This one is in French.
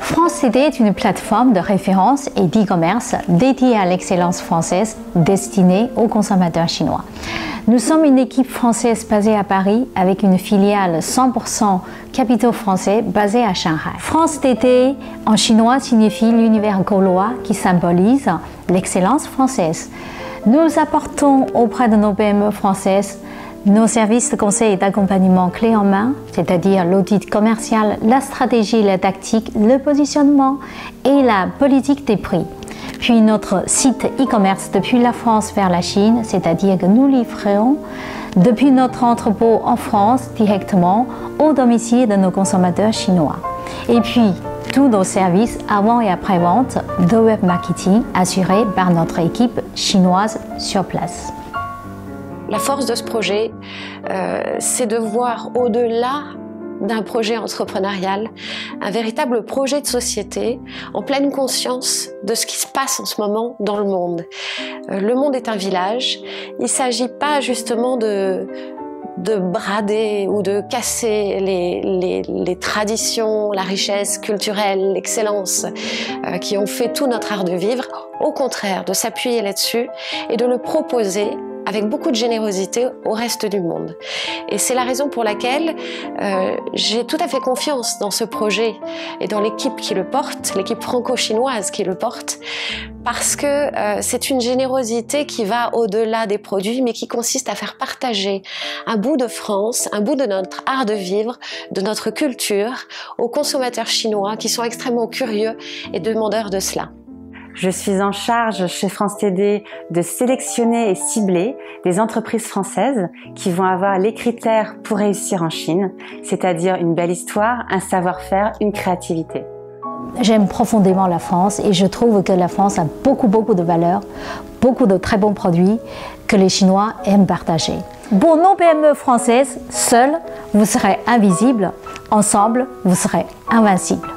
France TD est une plateforme de référence et d'e-commerce dédiée à l'excellence française destinée aux consommateurs chinois. Nous sommes une équipe française basée à Paris avec une filiale 100% capitaux français basée à Shanghai. France TD en chinois signifie l'univers gaulois qui symbolise l'excellence française. Nous apportons auprès de nos PME françaises nos services de conseil et d'accompagnement clés en main, c'est-à-dire l'audit commercial, la stratégie, la tactique, le positionnement et la politique des prix. Puis notre site e-commerce depuis la France vers la Chine, c'est-à-dire que nous livrons depuis notre entrepôt en France directement au domicile de nos consommateurs chinois. Et puis tous nos services avant et après vente de web marketing assurés par notre équipe chinoise sur place. La force de ce projet, c'est de voir au-delà d'un projet entrepreneurial, un véritable projet de société en pleine conscience de ce qui se passe en ce moment dans le monde. Le monde est un village, il ne s'agit pas justement de brader ou de casser les traditions, la richesse culturelle, l'excellence qui ont fait tout notre art de vivre. Au contraire, de s'appuyer là-dessus et de le proposer avec beaucoup de générosité au reste du monde. Et c'est la raison pour laquelle j'ai tout à fait confiance dans ce projet et dans l'équipe qui le porte, l'équipe franco-chinoise qui le porte, parce que c'est une générosité qui va au-delà des produits, mais qui consiste à faire partager un bout de France, un bout de notre art de vivre, de notre culture, aux consommateurs chinois qui sont extrêmement curieux et demandeurs de cela. Je suis en charge chez France TD de sélectionner et cibler des entreprises françaises qui vont avoir les critères pour réussir en Chine, c'est-à-dire une belle histoire, un savoir-faire, une créativité. J'aime profondément la France et je trouve que la France a beaucoup de valeurs, beaucoup de très bons produits que les Chinois aiment partager. Pour nos PME françaises, seules, vous serez invisibles, ensemble, vous serez invincibles.